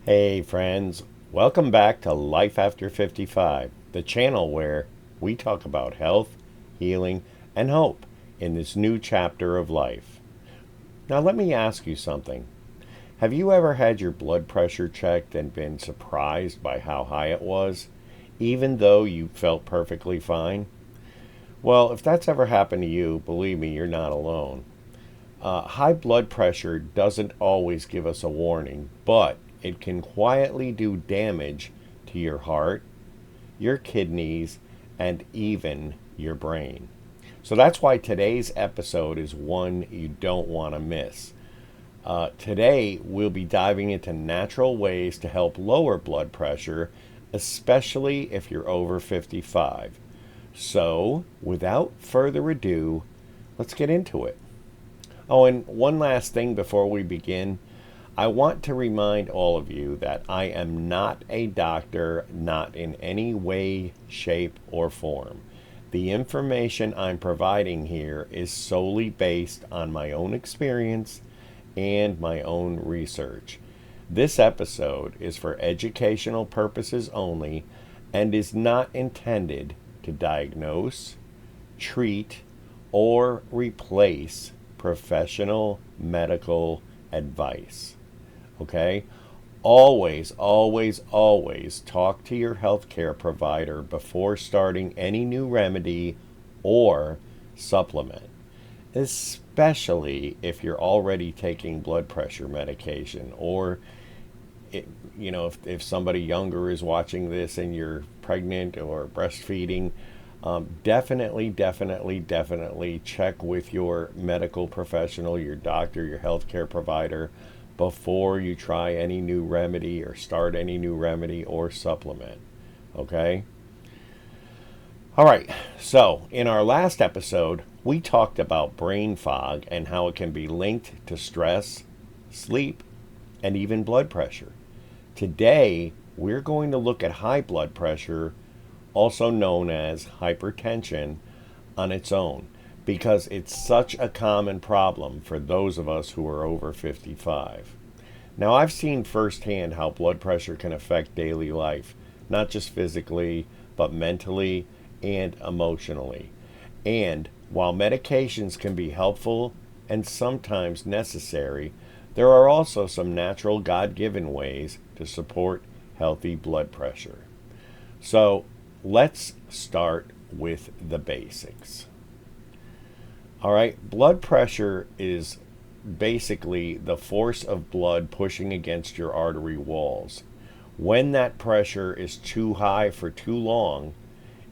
Hey friends, welcome back to Life After 55, the channel where we talk about health, healing, and hope in this new chapter of life. Now let me ask you something. Have you ever had your blood pressure checked and been surprised by how high it was, even though you felt perfectly fine? Well, if that's ever happened to you, believe me, you're not alone. High blood pressure doesn't always give us a warning, but it can quietly do damage to your heart, your kidneys, and even your brain. So that's why today's episode is one you don't want to miss. Today, we'll be diving into natural ways to help lower blood pressure, especially if you're over 55. So, without further ado, let's get into it. Oh, and one last thing before we begin. I want to remind all of you that I am not a doctor, not in any way, shape, or form. The information I'm providing here is solely based on my own experience and my own research. This episode is for educational purposes only and is not intended to diagnose, treat, or replace professional medical advice. Okay? Always, always, always talk to your healthcare provider before starting any new remedy or supplement, especially if you're already taking blood pressure medication or if somebody younger is watching this and you're pregnant or breastfeeding. Definitely check with your medical professional, your doctor, your healthcare provider before you try any new remedy or start any new remedy or supplement. Okay? All right. So, in our last episode, we talked about brain fog and how it can be linked to stress, sleep, and even blood pressure. Today, we're going to look at high blood pressure, also known as hypertension, on its own, because it's such a common problem for those of us who are over 55. Now, I've seen firsthand how blood pressure can affect daily life, not just physically, but mentally and emotionally. And while medications can be helpful and sometimes necessary, there are also some natural God-given ways to support healthy blood pressure. So, let's start with the basics. All right, blood pressure is basically the force of blood pushing against your artery walls. When that pressure is too high for too long,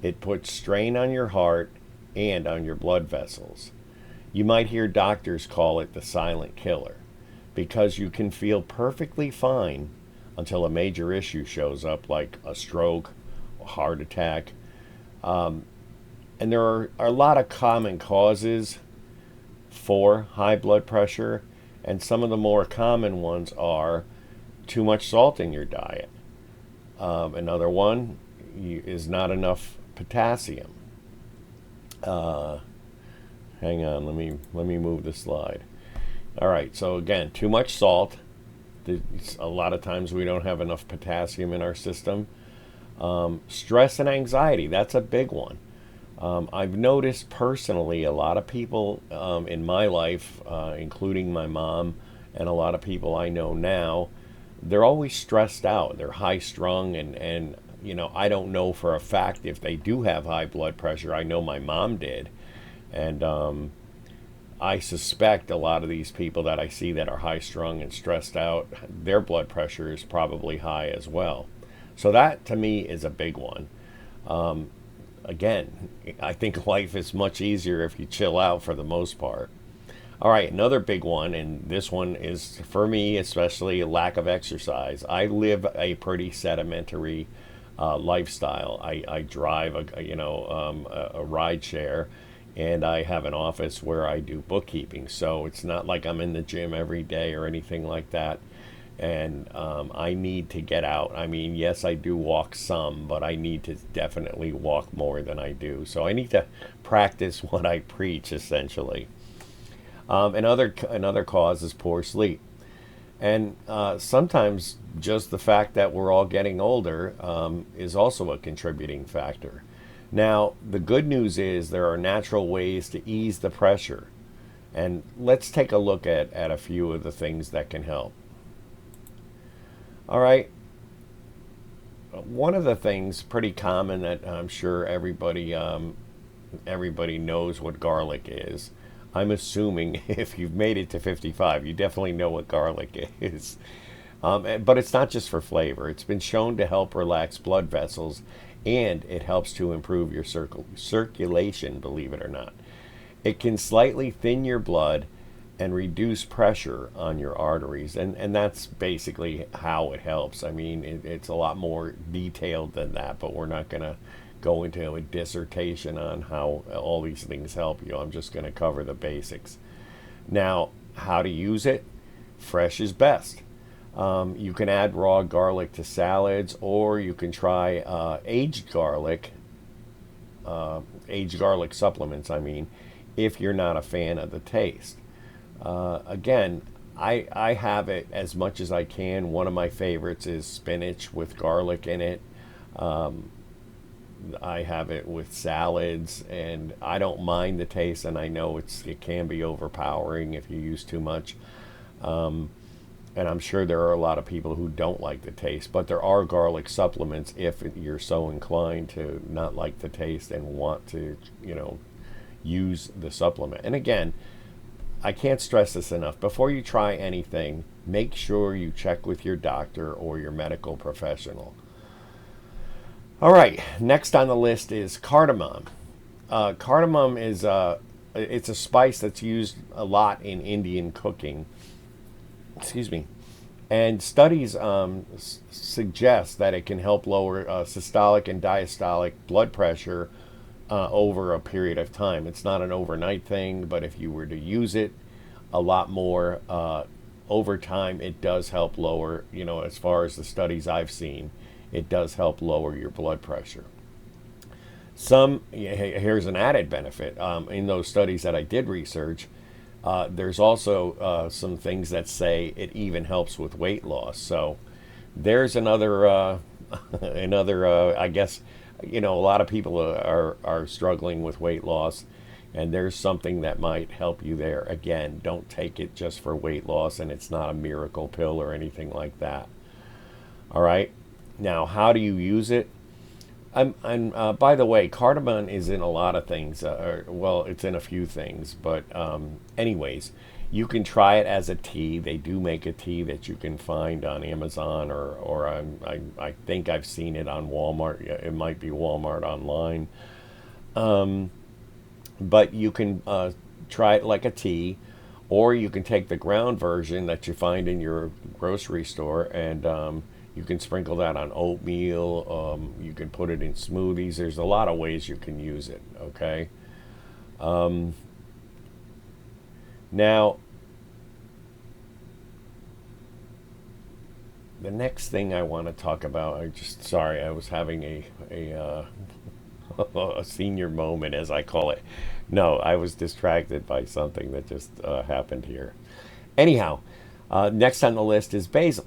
it puts strain on your heart and on your blood vessels. You might hear doctors call it the silent killer because you can feel perfectly fine until a major issue shows up like a stroke, a heart attack. And there are a lot of common causes for high blood pressure, and some of the more common ones are too much salt in your diet. Another one is not enough potassium. Hang on, let me move the slide. All right, so again, too much salt. A lot of times we don't have enough potassium in our system. Stress and anxiety, that's a big one. I've noticed personally a lot of people in my life, including my mom and a lot of people I know now, they're always stressed out. They're high strung and I don't know for a fact if they do have high blood pressure. I know my mom did. And I suspect a lot of these people that I see that are high strung and stressed out, their blood pressure is probably high as well. So that to me is a big one. Again, I think life is much easier if you chill out for the most part. All right, another big one, and this one is for me especially lack of exercise. I live a pretty sedimentary lifestyle. I drive a ride share, and I have an office where I do bookkeeping. So it's not like I'm in the gym every day or anything like that. And I need to get out. I mean, yes, I do walk some, but I need to definitely walk more than I do. So I need to practice what I preach, essentially. Another cause is poor sleep. And sometimes just the fact that we're all getting older is also a contributing factor. Now, the good news is there are natural ways to ease the pressure. And let's take a look at a few of the things that can help. All right. One of the things pretty common that I'm sure everybody knows what garlic is. I'm assuming if you've made it to 55, you definitely know what garlic is. But it's not just for flavor. It's been shown to help relax blood vessels, and it helps to improve your circulation, believe it or not. It can slightly thin your blood and reduce pressure on your arteries. And that's basically how it helps. I mean, it's a lot more detailed than that, but we're not going to go into a dissertation on how all these things help you. I'm just going to cover the basics. Now, how to use it? Fresh is best. You can add raw garlic to salads, or you can try aged garlic supplements, I mean, if you're not a fan of the taste. Again, I have it as much as I can. One of my favorites is spinach with garlic in it. I have it with salads, and I don't mind the taste, and I know it can be overpowering if you use too much. And I'm sure there are a lot of people who don't like the taste, but there are garlic supplements if you're so inclined to not like the taste and want to, use the supplement. And again, I can't stress this enough. Before you try anything, make sure you check with your doctor or your medical professional. All right, next on the list is cardamom. Cardamom is it's a spice that's used a lot in Indian cooking. Excuse me. And studies suggest that it can help lower systolic and diastolic blood pressure over a period of time. It's not an overnight thing, but if you were to use it a lot more over time, it does help lower, as far as the studies I've seen, it does help lower your blood pressure. Here's an added benefit. In those studies that I did research, there's also some things that say it even helps with weight loss. So there's another, I guess, a lot of people are struggling with weight loss, and there's something that might help you there. Again, don't take it just for weight loss, and it's not a miracle pill or anything like that. All right. Now, how do you use it? By the way, cardamom is in a lot of things. It's in a few things. But anyways, you can try it as a tea. They do make a tea that you can find on Amazon, or I think I've seen it on Walmart. It might be Walmart online. But you can try it like a tea, or you can take the ground version that you find in your grocery store, and you can sprinkle that on oatmeal. You can put it in smoothies. There's a lot of ways you can use it, okay? Now, the next thing I want to talk about, I was having a senior moment, as I call it. No, I was distracted by something that just happened here. Anyhow, next on the list is basil.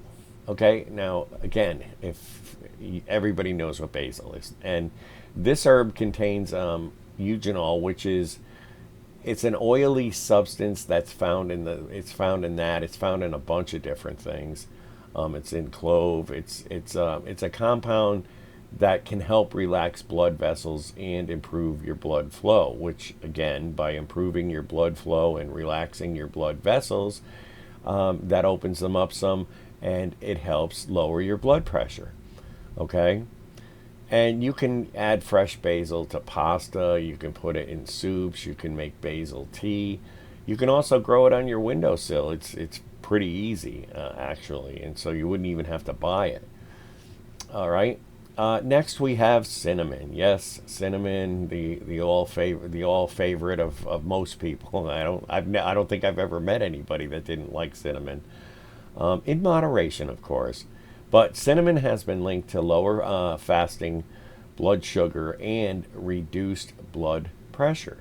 Okay, now again, if everybody knows what basil is, and this herb contains eugenol, which it's an oily substance that's found in it's found in a bunch of different things. It's in clove. It's a compound that can help relax blood vessels and improve your blood flow, which again, by improving your blood flow and relaxing your blood vessels, that opens them up some, and it helps lower your blood pressure. Okay? And you can add fresh basil to pasta. You can put it in soups. You can make basil tea. You can also grow it on your windowsill. It's pretty easy, actually, and so you wouldn't even have to buy it. All right. Next we have cinnamon. Yes, cinnamon, the all favorite of most people. I don't think I've ever met anybody that didn't like cinnamon. In moderation, of course. But cinnamon has been linked to lower fasting blood sugar and reduced blood pressure.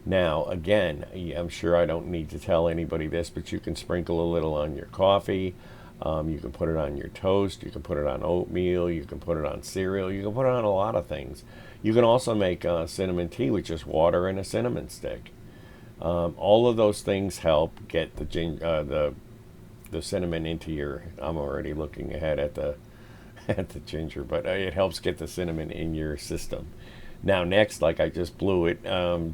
Now, again, I'm sure I don't need to tell anybody this, but you can sprinkle a little on your coffee. You can put it on your toast. You can put it on oatmeal. You can put it on cereal. You can put it on a lot of things. You can also make cinnamon tea with just water and a cinnamon stick. All of those things help get the cinnamon into your. I'm already looking ahead at the at the ginger, but it helps get the cinnamon in your system. Now, next, like I just blew it,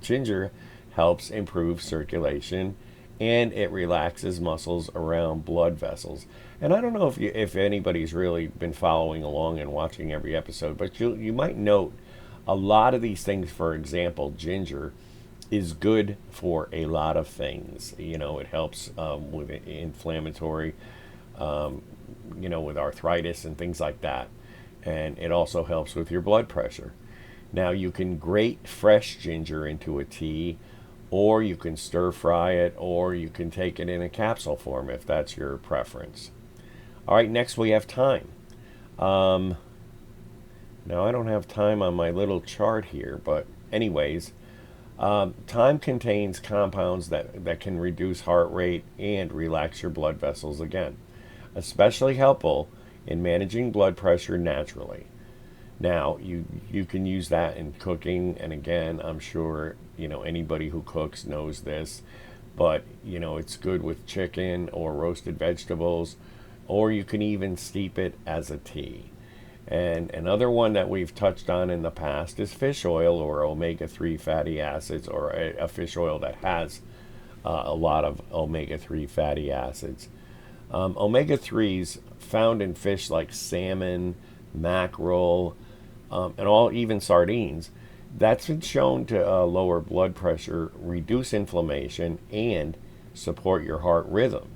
ginger helps improve circulation and it relaxes muscles around blood vessels. And I don't know if anybody's really been following along and watching every episode, but you might note a lot of these things. For example, ginger is good for a lot of things. It helps with inflammatory, with arthritis and things like that. And it also helps with your blood pressure. Now, you can grate fresh ginger into a tea, or you can stir fry it, or you can take it in a capsule form if that's your preference. All right, next we have thyme. Now, I don't have thyme on my little chart here, but anyways, thyme contains compounds that can reduce heart rate and relax your blood vessels again, especially helpful in managing blood pressure naturally. Now, you can use that in cooking, and again, I'm sure, anybody who cooks knows this, but, it's good with chicken or roasted vegetables, or you can even steep it as a tea. And another one that we've touched on in the past is fish oil or omega-3 fatty acids, or a fish oil that has a lot of omega-3 fatty acids. Omega-3s found in fish like salmon, mackerel, and even sardines, that's been shown to lower blood pressure, reduce inflammation, and support your heart rhythm.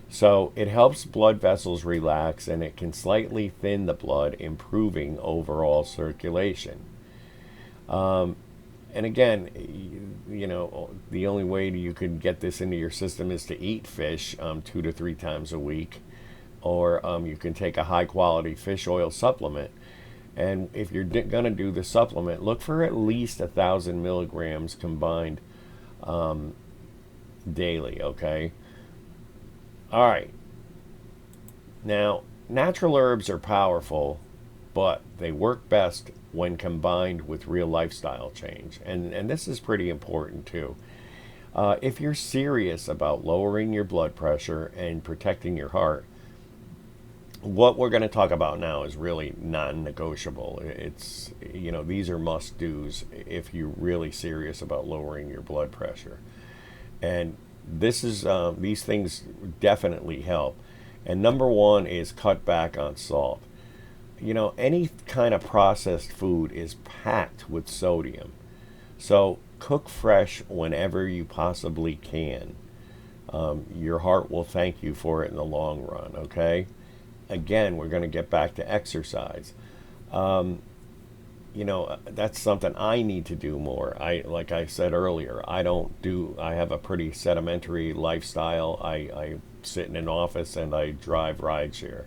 So it helps blood vessels relax, and it can slightly thin the blood, improving overall circulation. And again, the only way you can get this into your system is to eat fish 2 to 3 times a week, or you can take a high quality fish oil supplement. And if you're going to do the supplement, look for at least 1,000 milligrams combined daily, okay? All right. Now, natural herbs are powerful, but they work best when combined with real lifestyle change. And this is pretty important too. If you're serious about lowering your blood pressure and protecting your heart, what we're going to talk about now is really non-negotiable. It's, these are must-dos if you're really serious about lowering your blood pressure. And these things definitely help. And number one is cut back on salt. Any kind of processed food is packed with sodium. So cook fresh whenever you possibly can. Your heart will thank you for it in the long run, okay? Again, we're going to get back to exercise. That's something I need to do more. Like I said earlier, I have a pretty sedimentary lifestyle. I sit in an office and I drive rideshare.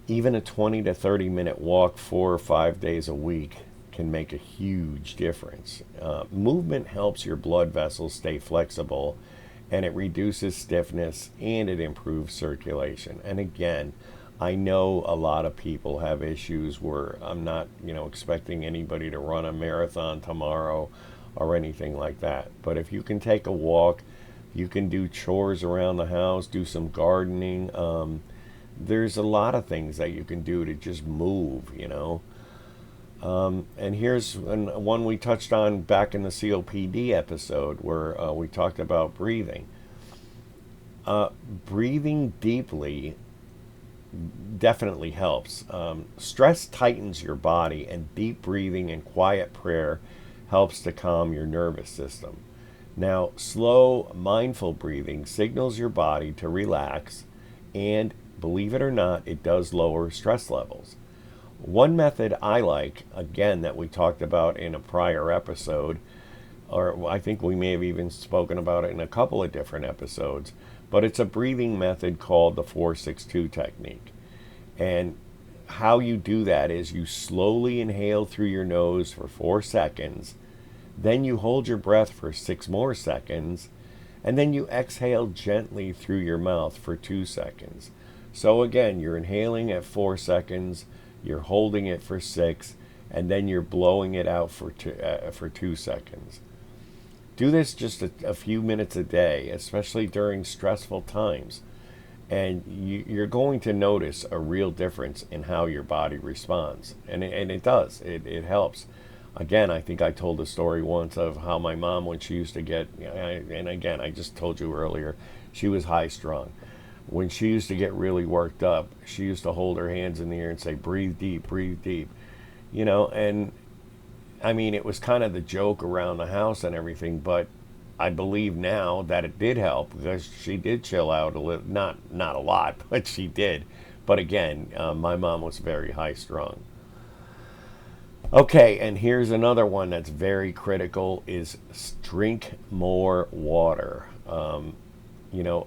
Even a 20 to 30 minute walk 4 or 5 days a week can make a huge difference. Movement helps your blood vessels stay flexible, and it reduces stiffness, and it improves circulation. And again, I know a lot of people have issues where I'm not, expecting anybody to run a marathon tomorrow or anything like that. But if you can take a walk, you can do chores around the house, do some gardening. There's a lot of things that you can do to just move, And here's one we touched on back in the COPD episode where we talked about breathing. Breathing deeply definitely helps. Stress tightens your body, and deep breathing and quiet prayer helps to calm your nervous system. Now, slow, mindful breathing signals your body to relax, and believe it or not, it does lower stress levels. One method I like, again, that we talked about in a prior episode, or I think we may have even spoken about it in a couple of different episodes, but it's a breathing method called the 4-6-2 technique. And how you do that is you slowly inhale through your nose for 4 seconds, Then you hold your breath for 6 more seconds, and then you exhale gently through your mouth for 2 seconds. So again, you're inhaling at 4 seconds, you're holding it for six, and then you're blowing it out for 2 seconds. Do this just a few minutes a day, especially during stressful times, and you're going to notice a real difference in how your body responds. And it does. It helps. Again, I think I told a story once of how my mom, when she used to get, and again, I just told you earlier, she was high strung. When she used to get really worked up, she used to hold her hands in the air and say, breathe deep, breathe deep. And I mean, it was kind of the joke around the house and everything, but I believe now that it did help because she did chill out a little, not a lot, but she did. But again, my mom was very high strung. Okay, and here's another one that's very critical: is drink more water.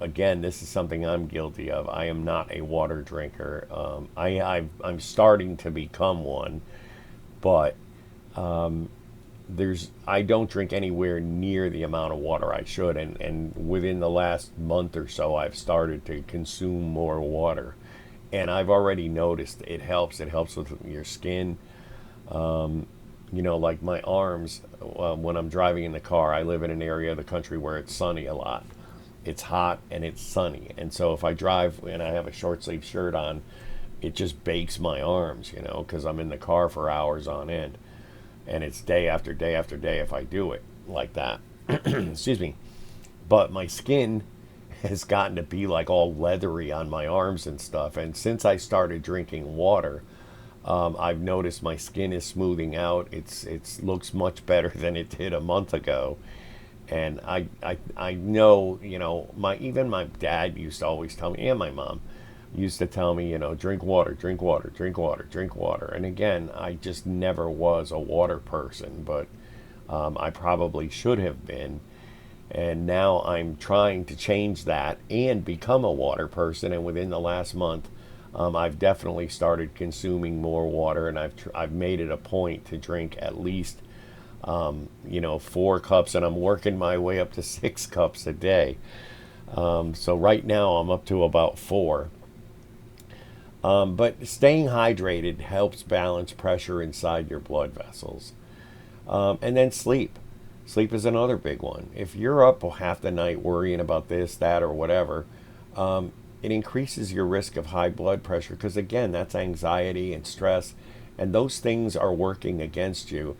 Again, this is something I'm guilty of. I am not a water drinker. I'm starting to become one, but I don't drink anywhere near the amount of water I should, and within the last month or so I've started to consume more water, and I've already noticed it helps. It helps with your skin. Like my arms, when I'm driving in the car, I live in an area of the country where it's sunny a lot. It's hot and it's sunny, and so if I drive and I have a short sleeve shirt on, it just bakes my arms, because I'm in the car for hours on end. And it's day after day after day if I do it like that. Excuse me. But my skin has gotten to be like all leathery on my arms and stuff. And since I started drinking water, I've noticed my skin is smoothing out. It looks much better than it did a month ago. And I know, even my dad used to always tell me, and my mom used to tell me, drink water, drink water, drink water, drink water. And again, I just never was a water person, but I probably should have been. And now I'm trying to change that and become a water person. And within the last month, I've definitely started consuming more water, and I've made it a point to drink at least 4 cups, and I'm working my way up to 6 cups a day. So right now I'm up to about 4. But staying hydrated helps balance pressure inside your blood vessels. And then sleep. Sleep is another big one. If you're up half the night worrying about this, that, or whatever, it increases your risk of high blood pressure because, again, that's anxiety and stress, and those things are working against you.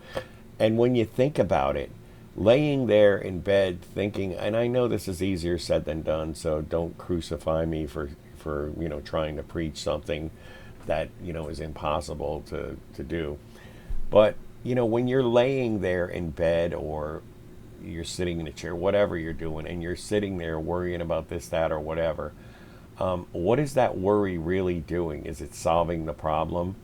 And when you think about it, laying there in bed thinking, and I know this is easier said than done, so don't crucify me for trying to preach something that is impossible to do. But when you're laying there in bed, or you're sitting in a chair, whatever you're doing, and you're sitting there worrying about this, that, or whatever, what is that worry really doing? Is it solving the problem?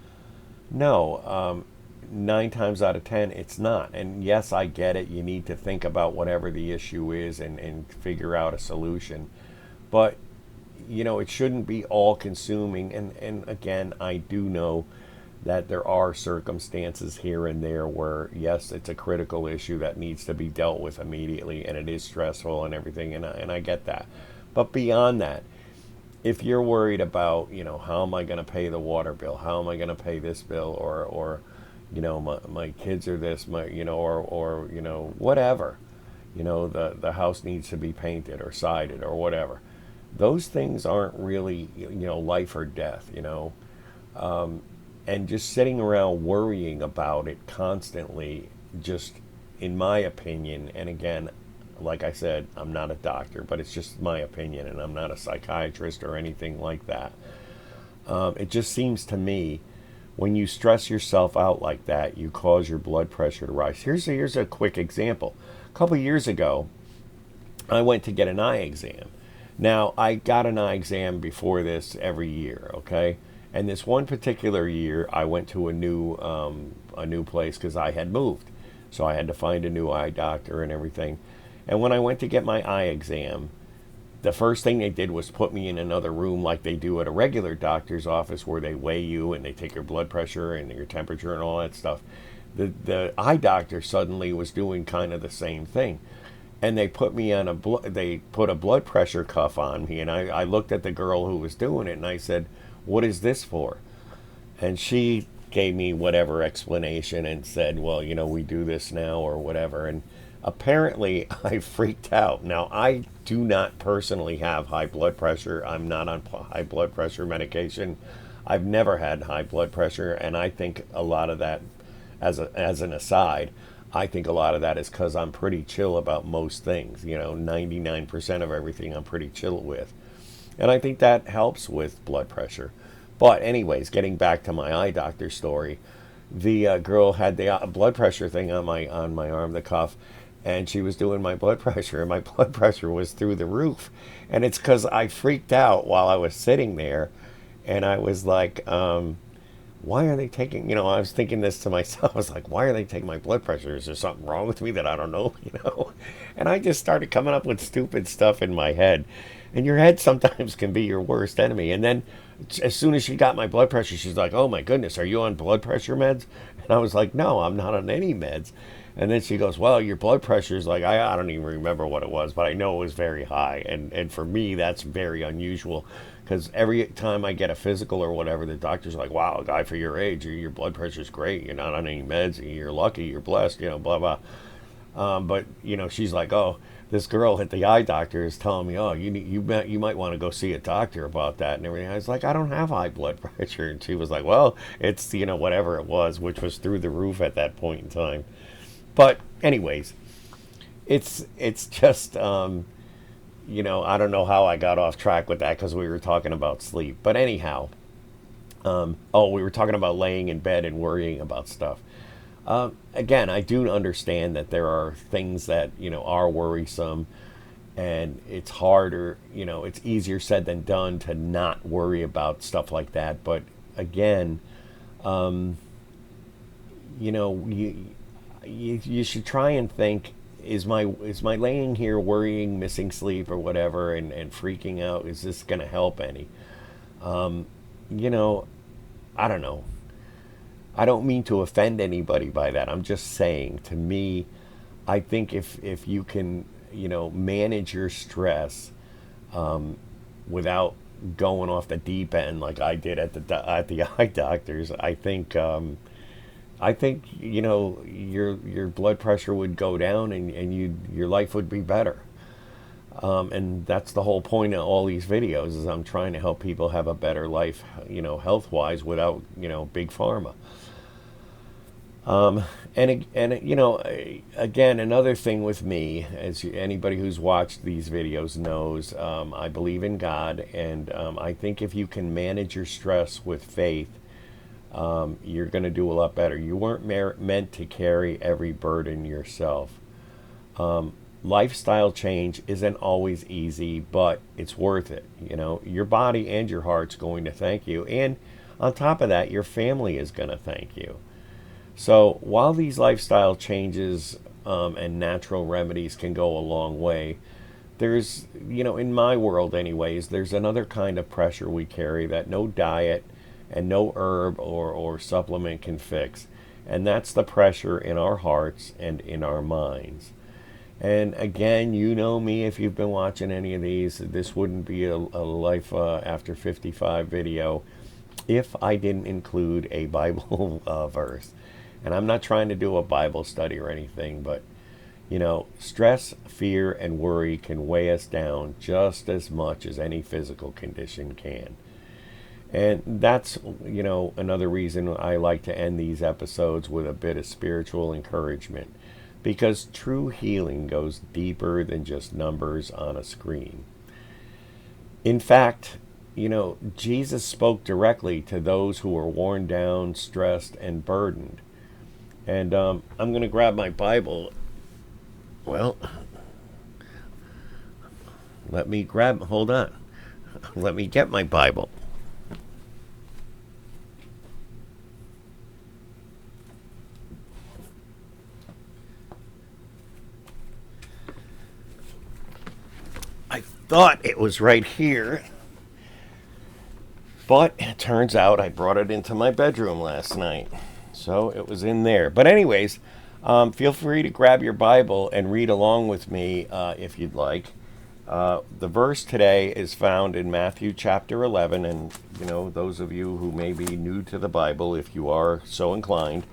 No. 9 times out of 10 it's not. And yes, I get it, you need to think about whatever the issue is and figure out a solution, but it shouldn't be all consuming. And again, I do know that there are circumstances here and there where, yes, it's a critical issue that needs to be dealt with immediately, and it is stressful and everything, and I get that. But beyond that, if you're worried about, how am I going to pay the water bill? How am I going to pay this bill? Or my kids are this, or whatever, the house needs to be painted or sided or whatever. Those things aren't really, life or death, and just sitting around worrying about it constantly, just, in my opinion, and again, like I said, I'm not a doctor, but it's just my opinion, and I'm not a psychiatrist or anything like that. It just seems to me, when you stress yourself out like that, you cause your blood pressure to rise. Here's a quick example. A couple years ago, I went to get an eye exam. Now, I got an eye exam before this every year, okay? And this one particular year, I went to a new place because I had moved. So I had to find a new eye doctor and everything. And when I went to get my eye exam, the first thing they did was put me in another room like they do at a regular doctor's office, where they weigh you and they take your blood pressure and your temperature and all that stuff. the eye doctor suddenly was doing kind of the same thing. And they put me on they put a blood pressure cuff on me, and I looked at the girl who was doing it, and I said, "What is this for?" And she gave me whatever explanation and said, "Well, we do this now or whatever." And apparently I freaked out. Now, I do not personally have high blood pressure. I'm not on high blood pressure medication. I've never had high blood pressure, and I think a lot of that, as an aside, I think a lot of that is because I'm pretty chill about most things. 99% of everything I'm pretty chill with. And I think that helps with blood pressure. But anyways, getting back to my eye doctor story, the girl had the blood pressure thing on my arm, the cuff, and she was doing my blood pressure, and my blood pressure was through the roof. And it's because I freaked out while I was sitting there, and I was like, why are they taking, I was thinking this to myself. I was like, why are they taking my blood pressure? Is there something wrong with me that I don't know, And I just started coming up with stupid stuff in my head. And your head sometimes can be your worst enemy. And then as soon as she got my blood pressure, she's like, oh my goodness, are you on blood pressure meds? And I was like, no, I'm not on any meds. And then she goes, well, your blood pressure is like, I don't even remember what it was, but I know it was very high. And for me, that's very unusual. Because every time I get a physical or whatever, the doctor's like, wow, a guy for your age, your blood pressure's great. You're not on any meds. You're lucky. You're blessed, blah, blah. But, she's like, oh, this girl at the eye doctor is telling me, oh, you might want to go see a doctor about that and everything. I was like, I don't have high blood pressure. And she was like, well, it's, whatever it was, which was through the roof at that point in time. But anyways, it's just, I don't know how I got off track with that because we were talking about sleep. But anyhow, we were talking about laying in bed and worrying about stuff. Again, I do understand that there are things that, are worrisome, and it's harder, it's easier said than done to not worry about stuff like that. But again, you should try and think, is my laying here worrying, missing sleep or whatever, and freaking out, is this going to help any? I don't know. I don't mean to offend anybody by that. I'm just saying, to me, I think if you can, manage your stress without going off the deep end like I did at the eye doctors, I think your blood pressure would go down and your life would be better. And that's the whole point of all these videos, is I'm trying to help people have a better life, health-wise, without, big pharma. Again, another thing with me, as anybody who's watched these videos knows, I believe in God, and I think if you can manage your stress with faith, you're going to do a lot better. You weren't meant to carry every burden yourself. Lifestyle change isn't always easy, but it's worth it. Your body and your heart's going to thank you, and on top of that, your family is going to thank you. So while these lifestyle changes and natural remedies can go a long way, there's, in my world anyways, there's another kind of pressure we carry that no diet and no herb or supplement can fix. And that's the pressure in our hearts and in our minds. And again, me, if you've been watching any of these, this wouldn't be a Life After 55 video if I didn't include a Bible verse. And I'm not trying to do a Bible study or anything, but, stress, fear, and worry can weigh us down just as much as any physical condition can. And that's, another reason I like to end these episodes with a bit of spiritual encouragement, because true healing goes deeper than just numbers on a screen. In fact, Jesus spoke directly to those who were worn down, stressed, and burdened. And I'm going to grab my Bible. Well, hold on. Let me get my Bible. I thought it was right here, but it turns out I brought it into my bedroom last night. So it was in there. But anyways, feel free to grab your Bible and read along with me if you'd like. The verse today is found in Matthew chapter 11. And, those of you who may be new to the Bible, if you are so inclined,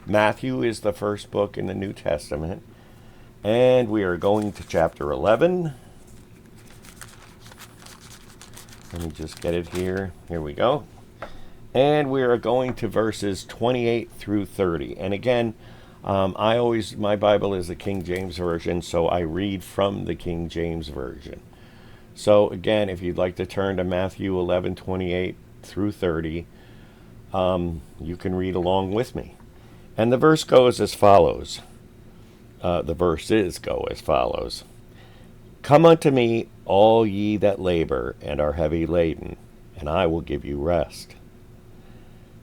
Matthew is the first book in the New Testament. And we are going to chapter 11. Let me just get it here. Here we go. And we are going to verses 28 through 30. And again, my Bible is the King James Version, so I read from the King James Version. So again, if you'd like to turn to Matthew 11:28 through 30, you can read along with me. And the verse goes as follows. The verses go as follows. Come unto me, all ye that labor and are heavy laden, and I will give you rest.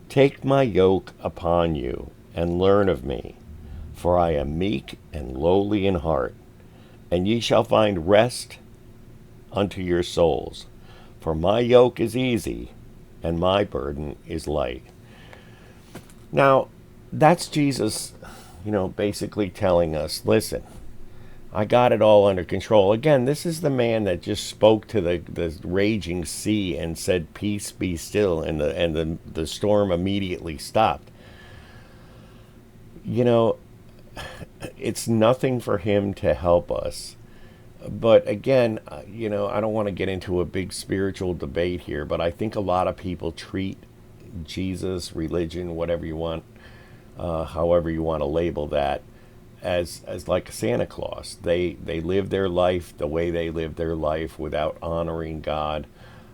Take my yoke upon you, and learn of me, for I am meek and lowly in heart, and ye shall find rest unto your souls. For my yoke is easy, and my burden is light. Now, that's Jesus, basically telling us, listen, I got it all under control. Again, this is the man that just spoke to the raging sea and said, peace, be still, and the storm immediately stopped. It's nothing for him to help us. But again, I don't want to get into a big spiritual debate here, but I think a lot of people treat Jesus, religion, whatever you want, however you want to label that, as like Santa Claus. They live their life the way they live their life without honoring God,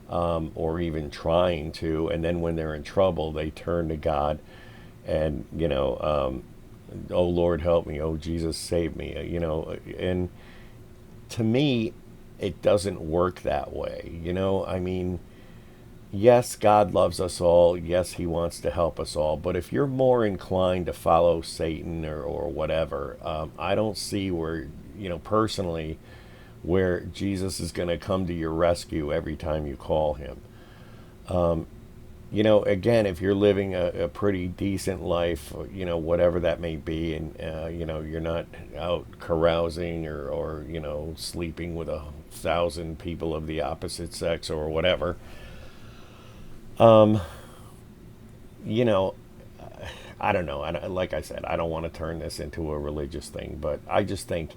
or even trying to. And then when they're in trouble, they turn to God and, oh Lord, help me. Oh Jesus, save me. And to me, it doesn't work that way. Yes, God loves us all. Yes, he wants to help us all. But if you're more inclined to follow Satan or whatever, I don't see where, personally, where Jesus is going to come to your rescue every time you call him. Again, if you're living a pretty decent life, whatever that may be, and, you're not out carousing or sleeping with 1,000 people of the opposite sex or whatever, I don't know. Like I said, I don't want to turn this into a religious thing, but I just think,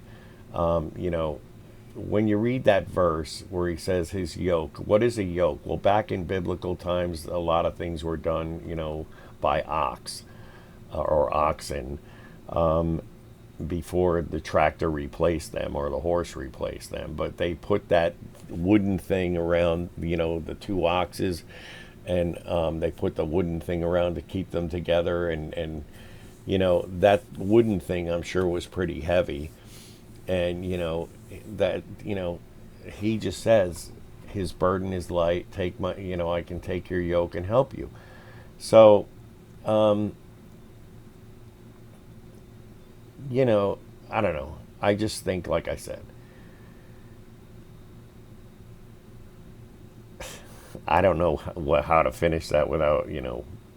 when you read that verse where he says his yoke, what is a yoke? Well, back in biblical times, a lot of things were done, by ox or oxen, before the tractor replaced them or the horse replaced them. But they put that wooden thing around, the two oxes, and they put the wooden thing around to keep them together. And that wooden thing, I'm sure, was pretty heavy. And, that, he just says his burden is light. Take my, I can take your yoke and help you. So, I don't know. I just think, like I said, I don't know how to finish that without,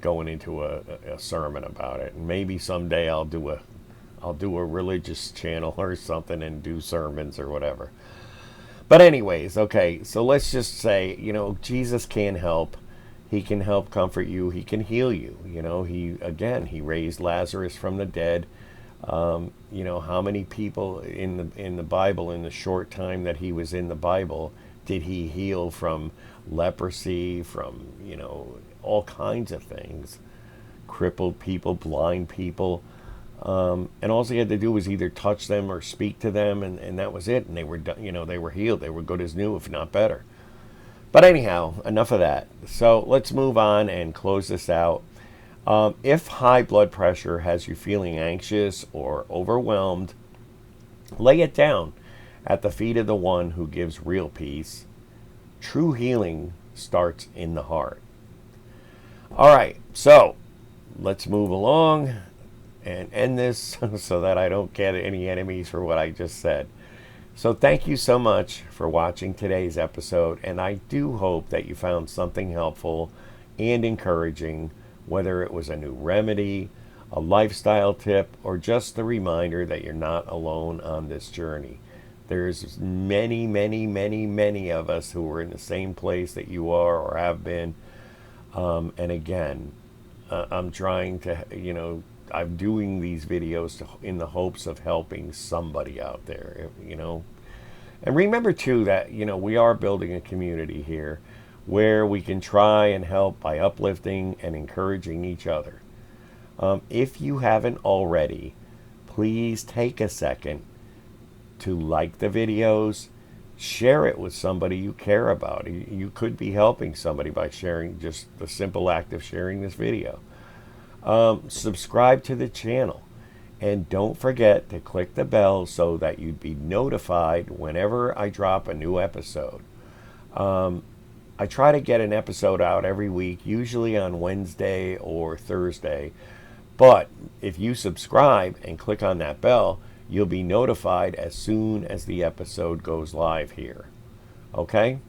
going into a sermon about it. And maybe someday I'll do a religious channel or something and do sermons or whatever. But anyways, okay, so let's just say, Jesus can help. He can help comfort you. He can heal you. He raised Lazarus from the dead. How many people in the Bible, in the short time that he was in the Bible, did he heal from leprosy, from, all kinds of things? Crippled people, blind people. And all he had to do was either touch them or speak to them, and that was it. And they were, they were healed. They were good as new, if not better. But anyhow, enough of that. So let's move on and close this out. If high blood pressure has you feeling anxious or overwhelmed, lay it down at the feet of the one who gives real peace. True healing starts in the heart. All right, so let's move along and end this so that I don't get any enemies for what I just said. So thank you so much for watching today's episode, and I do hope that you found something helpful and encouraging, whether it was a new remedy, a lifestyle tip, or just the reminder that you're not alone on this journey. There's many, many, many, many of us who are in the same place that you are or have been. And again, I'm trying to, I'm doing these videos in the hopes of helping somebody out there. And remember, too, that, we are building a community here where we can try and help by uplifting and encouraging each other. If you haven't already, please take a second to like the videos, share it with somebody you care about. You could be helping somebody by sharing, just the simple act of sharing this video. Subscribe to the channel. And don't forget to click the bell so that you'd be notified whenever I drop a new episode. I try to get an episode out every week, usually on Wednesday or Thursday. But if you subscribe and click on that bell, you'll be notified as soon as the episode goes live here. Okay?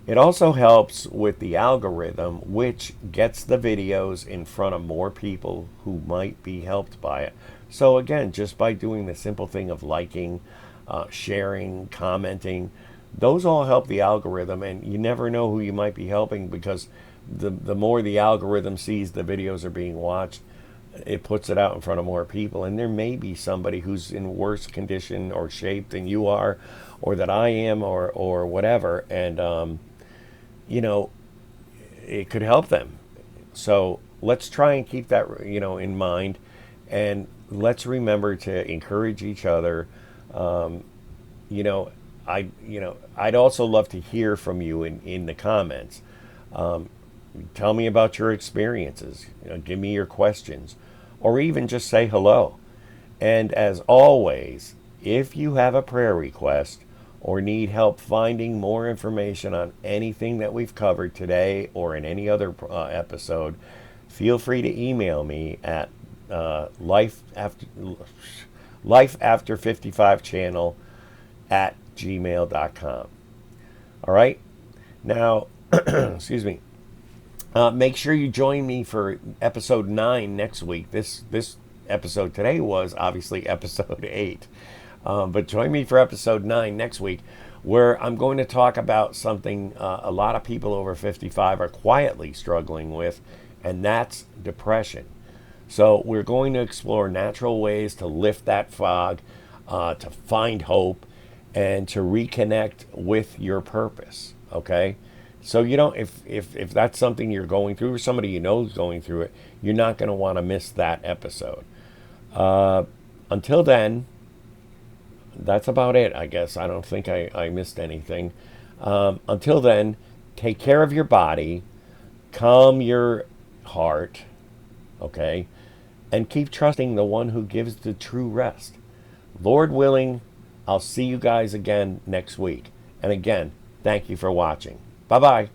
It also helps with the algorithm, which gets the videos in front of more people who might be helped by it. So again, just by doing the simple thing of liking, sharing, commenting, those all help the algorithm, and you never know who you might be helping, because the more the algorithm sees the videos are being watched, it puts it out in front of more people. And there may be somebody who's in worse condition or shape than you are, or that I am, or whatever, and it could help them. So let's try and keep that in mind, and let's remember to encourage each other. I'd also love to hear from you in the comments. Tell me about your experiences. Give me your questions, or even just say hello. And as always, if you have a prayer request or need help finding more information on anything that we've covered today or in any other episode, feel free to email me at lifeafter55channel@gmail.com. All right. Now, excuse me. Make sure you join me for episode 9 next week. This episode today was obviously episode 8. But join me for episode 9 next week, where I'm going to talk about something a lot of people over 55 are quietly struggling with, and that's depression. So we're going to explore natural ways to lift that fog, to find hope, and to reconnect with your purpose. Okay? So if that's something you're going through, or somebody you know is going through it, you're not going to want to miss that episode. Until then, that's about it, I guess. I don't think I missed anything. Until then, take care of your body, calm your heart, okay, and keep trusting the one who gives the true rest. Lord willing, I'll see you guys again next week. And again, thank you for watching. Bye-bye.